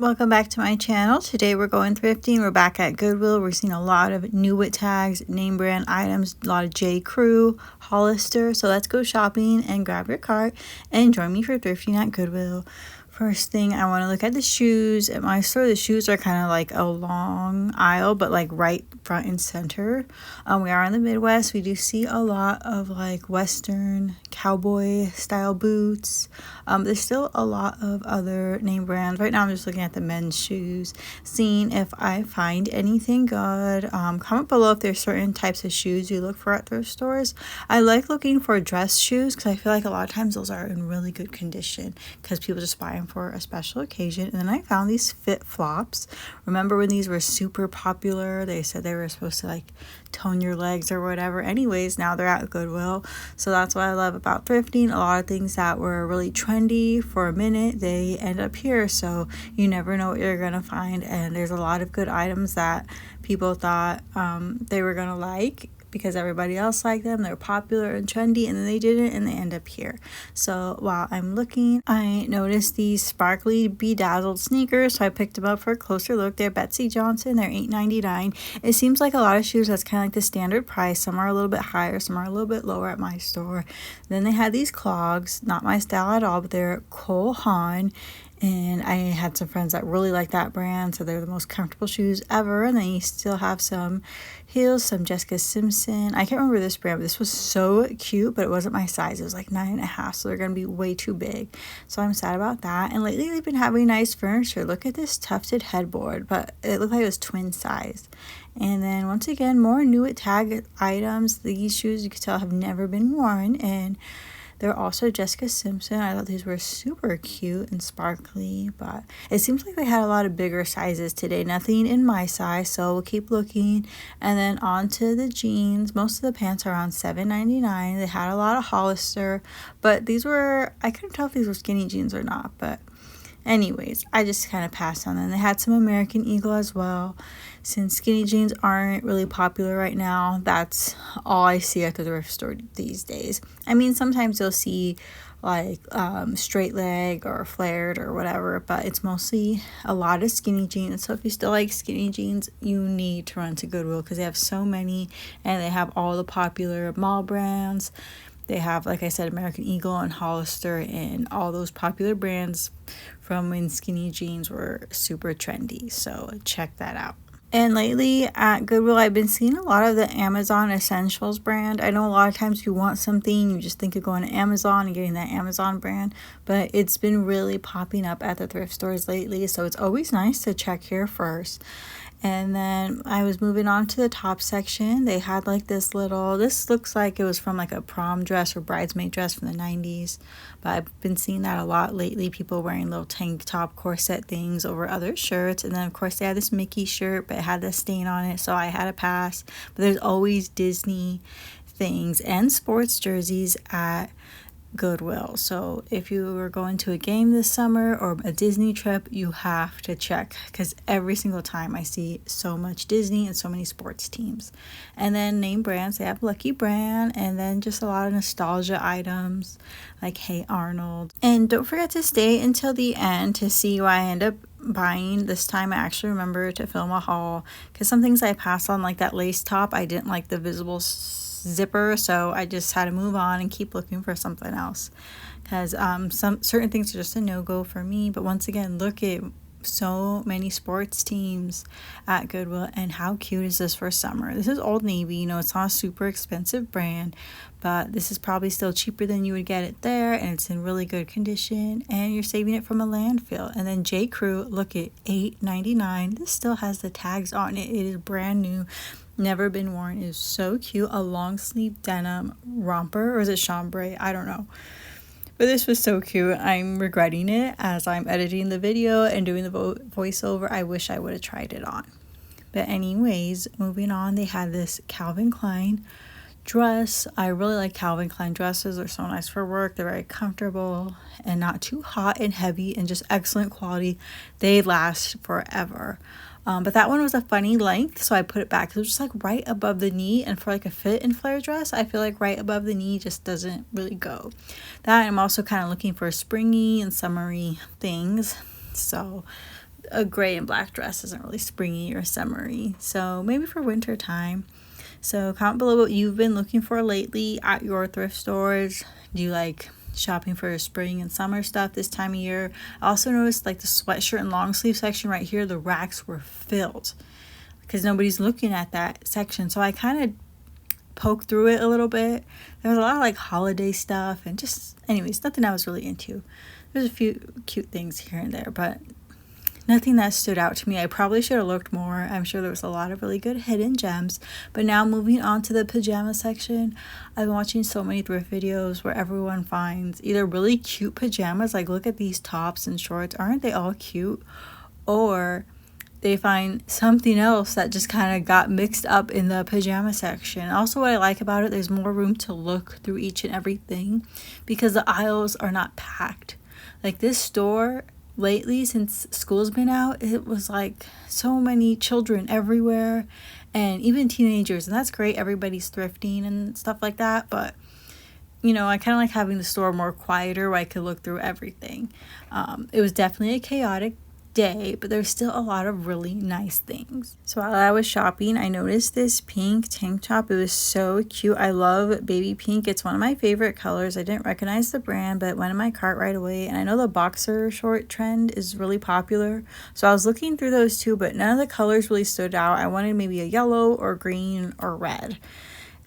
Welcome back to my channel. Today we're going thrifting. We're back at Goodwill. We're seeing a lot of new with tags, name brand items, a lot of J. Crew, Hollister. So let's go shopping and grab your cart and join me for thrifting at Goodwill. First thing, I want to look at the shoes. At my store, the shoes are kind of like a long aisle, but like right front and center. We are in the Midwest. We do see a lot of like Western cowboy style boots. There's still a lot of other name brands. Right now, I'm just looking at the men's shoes, seeing if I find anything good. Comment below if there's certain types of shoes you look for at thrift stores. I like looking for dress shoes because I feel like a lot of times those are in really good condition because people just buy them for a special occasion. And then I found these fit flops. Remember when these were super popular? They said they were supposed to like tone your legs or whatever. Anyways, now they're at Goodwill. So that's what I love about thrifting. A lot of things that were really trendy for a minute, they end up here. So you never know what you're gonna find. And there's a lot of good items that people thought they were gonna like because everybody else liked them. They're popular and trendy, and then they didn't, and they end up here. So while I'm looking, I noticed these sparkly bedazzled sneakers, so I picked them up for a closer look. They're Betsy Johnson. They're $8.99. It seems like a lot of shoes, that's kind of like the standard price. Some are a little bit higher, some are a little bit lower at my store. Then they had these clogs, not my style at all, but they're Cole Haan. And I had some friends that really like that brand, so they're the most comfortable shoes ever. And then you still have some heels, some Jessica Simpson. I can't remember this brand, but this was so cute, but it wasn't my size. It was like 9.5, so they're going to be way too big. So I'm sad about that. And lately they've been having nice furniture. Look at this tufted headboard, but it looked like it was twin size. And then once again, more new at tag items. These shoes, you could tell, have never been worn, and they're also Jessica Simpson. I thought these were super cute and sparkly, but it seems like they had a lot of bigger sizes today. Nothing in my size, so we'll keep looking. And then on to the jeans. Most of the pants are around $7.99. They had a lot of Hollister, but these were, I couldn't tell if these were skinny jeans or not, but anyways, I just kind of passed on them. They had some American Eagle as well. Since skinny jeans aren't really popular right now, that's all I see at the thrift store these days. I mean, sometimes you'll see like straight leg or flared or whatever, but it's mostly a lot of skinny jeans. So if you still like skinny jeans, you need to run to Goodwill because they have so many, and they have all the popular mall brands. They have, like I said, American Eagle and Hollister and all those popular brands from when skinny jeans were super trendy. So check that out. And lately at Goodwill, I've been seeing a lot of the Amazon Essentials brand. I know a lot of times you want something, you just think of going to Amazon and getting that Amazon brand, but it's been really popping up at the thrift stores lately, so it's always nice to check here first. And then I was moving on to the top section. They had like this looks like it was from like a prom dress or bridesmaid dress from the 90s. But I've been seeing that a lot lately. People wearing little tank top corset things over other shirts. And then of course they had this Mickey shirt, but it had the stain on it, so I had a pass. But there's always Disney things and sports jerseys at Goodwill. So if you are going to a game this summer or a Disney trip, you have to check because every single time I see so much Disney and so many sports teams. And then name brands, they have Lucky Brand, and then just a lot of nostalgia items like Hey Arnold. And don't forget to stay until the end to see what I end up buying. This time I actually remember to film a haul because some things I passed on, like that lace top, I didn't like the visible zipper, so I just had to move on and keep looking for something else because some certain things are just a no-go for me. But once again, look at so many sports teams at Goodwill, and how cute is this for summer? This is Old Navy. You know, it's not a super expensive brand, but this is probably still cheaper than you would get it there, and it's in really good condition, and you're saving it from a landfill. And then J. Crew, look at $8.99. This still has the tags on it. It is brand new, never been worn. It is so cute. A long sleeve denim romper, or is it chambray? I don't know. But this was so cute. I'm regretting it as I'm editing the video and doing the voiceover. I wish I would have tried it on. But anyways, moving on, they had this Calvin Klein dress. I really like Calvin Klein dresses. They're so nice for work. They're very comfortable and not too hot and heavy, and just excellent quality. They last forever. But that one was a funny length, so I put it back. It was just like right above the knee, and for like a fit and flare dress, I feel like right above the knee just doesn't really go. That, I'm also kind of looking for springy and summery things, so a gray and black dress isn't really springy or summery. So maybe for winter time. So comment below what you've been looking for lately at your thrift stores. Do you like shopping for spring and summer stuff this time of year? I also noticed like the sweatshirt and long sleeve section right here, the racks were filled because nobody's looking at that section. So I kind of poked through it a little bit. There was a lot of like holiday stuff and just, anyways, nothing I was really into. There's a few cute things here and there, but nothing that stood out to me. I probably should have looked more. I'm sure there was a lot of really good hidden gems. But now moving on to the pajama section, I've been watching so many thrift videos where everyone finds either really cute pajamas, like look at these tops and shorts, aren't they all cute? Or they find something else that just kind of got mixed up in the pajama section. Also, what I like about it, there's more room to look through each and everything because the aisles are not packed. Like this store lately, since school's been out, it was like so many children everywhere and even teenagers, and that's great. Everybody's thrifting and stuff like that, but you know, I kind of like having the store more quieter where I could look through everything. It was definitely a chaotic day, but there's still a lot of really nice things. So while I was shopping, I noticed this pink tank top. It was so cute. I love baby pink. It's one of my favorite colors. I didn't recognize the brand, but it went in my cart right away. And I know the boxer short trend is really popular, so I was looking through those too, but none of the colors really stood out. I wanted maybe a yellow or green or red,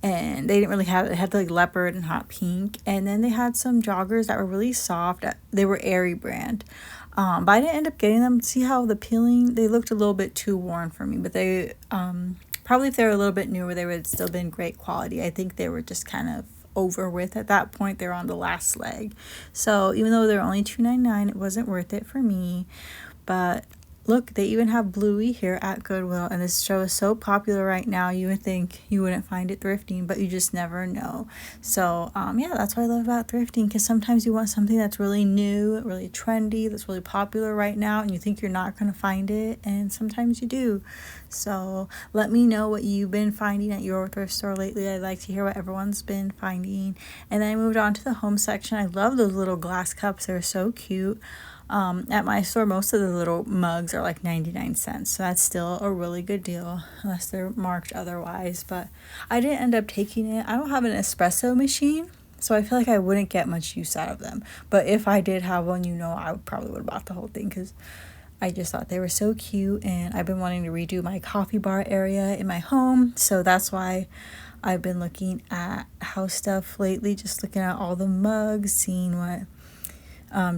and they didn't really have it. It had like leopard and hot pink, and then they had some joggers that were really soft. They were Aerie brand. But I didn't end up getting them. See how the peeling, they looked a little bit too worn for me, but they probably if they were a little bit newer, they would still been great quality. I think they were just kind of over with at that point. They were on the last leg, so even though they're only $2.99, it wasn't worth it for me. But look, they even have Bluey here at Goodwill, and this show is so popular right now, you would think you wouldn't find it thrifting, but you just never know. So yeah, that's what I love about thrifting, because sometimes you want something that's really new, really trendy, that's really popular right now, and you think you're not going to find it, and sometimes you do. So let me know what you've been finding at your thrift store lately. I'd like to hear what everyone's been finding. And then I moved on to the home section. I love those little glass cups. They're so cute. At my store, most of the little mugs are like 99 cents, so that's still a really good deal unless they're marked otherwise. But I didn't end up taking it. I don't have an espresso machine, so I feel like I wouldn't get much use out of them. But if I did have one, you know, I probably would have bought the whole thing because I just thought they were so cute, and I've been wanting to redo my coffee bar area in my home, so that's why I've been looking at house stuff lately, just looking at all the mugs, seeing what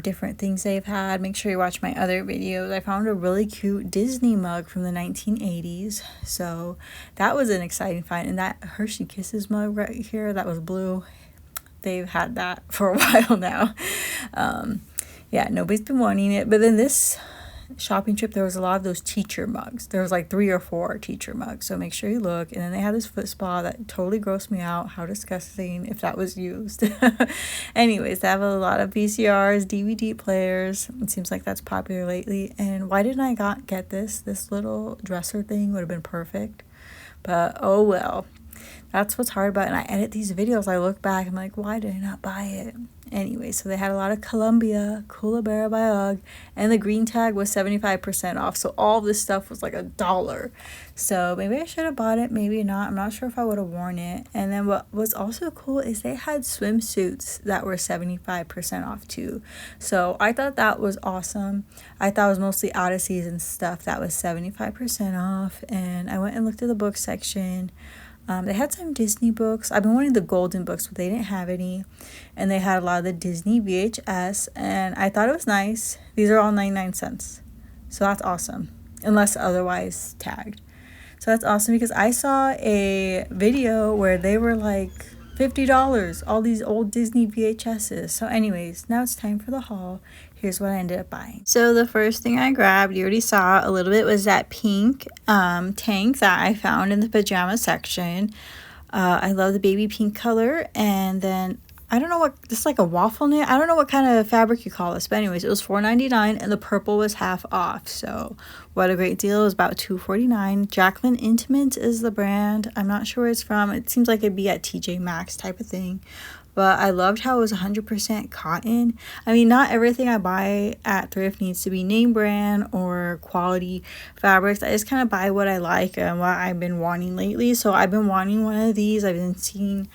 different things they've had. Make sure you watch my other videos. I found a really cute Disney mug from the 1980s, so that was an exciting find. And that Hershey Kisses mug right here, that was blue, they've had that for a while now. Yeah, nobody's been wanting it. But then this shopping trip, there was a lot of those teacher mugs. There was like 3 or 4 teacher mugs, so make sure you look. And then they had this foot spa that totally grossed me out. How disgusting if that was used. Anyways, they have a lot of VCRs, DVD players. It seems like that's popular lately. And why didn't I get this little dresser thing? Would have been perfect, but oh well. That's what's hard about it. And I edit these videos, I look back, I'm like, why did I not buy it? Anyway, so they had a lot of Columbia, Koolaburra by UGG, and the green tag was 75% off. So all this stuff was like $1. So maybe I should have bought it, maybe not. I'm not sure if I would have worn it. And then what was also cool is they had swimsuits that were 75% off too. So I thought that was awesome. I thought it was mostly out of season stuff that was 75% off. And I went and looked at the book section. They had some Disney books. I've been wanting the golden books, but they didn't have any. And they had a lot of the Disney VHS, and I thought it was nice. These are all 99 cents. So that's awesome, unless otherwise tagged. So that's awesome because I saw a video where they were like $50, all these old Disney VHSs. So anyways, now it's time for the haul. Here's what I ended up buying. So the first thing I grabbed, you already saw a little bit, was that pink tank that I found in the pajama section. I love the baby pink color. And then I don't know what, this is like a waffle knit. I don't know what kind of fabric you call this, but anyways, it was $4.99 and the purple was half off. So what a great deal. It was about $2.49. Jacqueline Intimate is the brand. I'm not sure where it's from. It seems like it'd be at TJ Maxx type of thing. but I loved how it was 100% cotton. I mean, not everything I buy at thrift needs to be name brand or quality fabrics. I just kind of buy what I like and what I've been wanting lately. So I've been wanting one of these. I've been seeing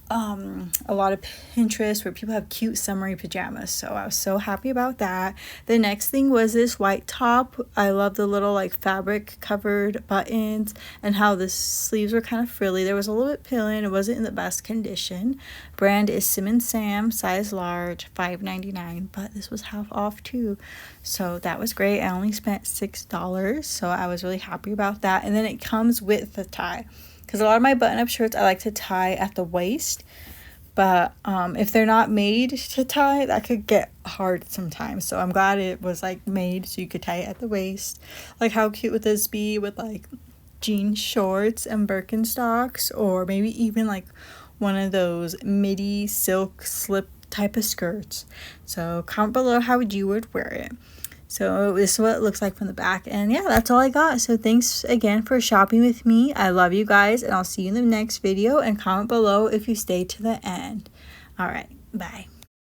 a lot of Pinterest where people have cute summery pajamas, so I was so happy about that. The next thing was this white top. I love the little like fabric covered buttons and how the sleeves were kind of frilly. There was a little bit pilling. It wasn't in the best condition. Brand is Sim & Sam, size large, $5.99, but this was half off too, so that was great. I only spent $6, so I was really happy about that. And then it comes with the tie, because a lot of my button-up shirts I like to tie at the waist, but if they're not made to tie, that could get hard sometimes. So I'm glad it was like made so you could tie it at the waist. Like, how cute would this be with like jean shorts and Birkenstocks, or maybe even like one of those midi silk slip type of skirts? So comment below how you would wear it. So this is what it looks like from the back. And yeah, that's all I got. So thanks again for shopping with me. I love you guys, and I'll see you in the next video. And comment below if you stay to the end. All right, bye.